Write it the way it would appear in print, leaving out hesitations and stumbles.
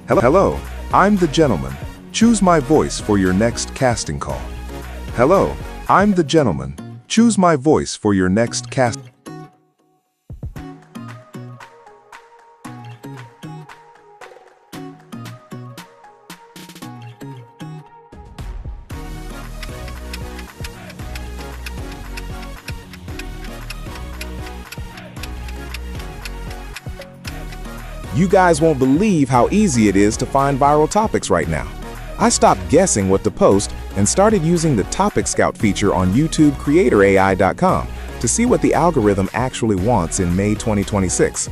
Hello, I'm the gentleman. Choose my voice for your next casting call. Hello, I'm the gentleman. Choose my voice for your next cast. You guys won't believe how easy it is to find viral topics right now. I stopped guessing what to post and started using the Topic Scout feature on YouTubeCreatorAI.com to see what the algorithm actually wants in May 2026.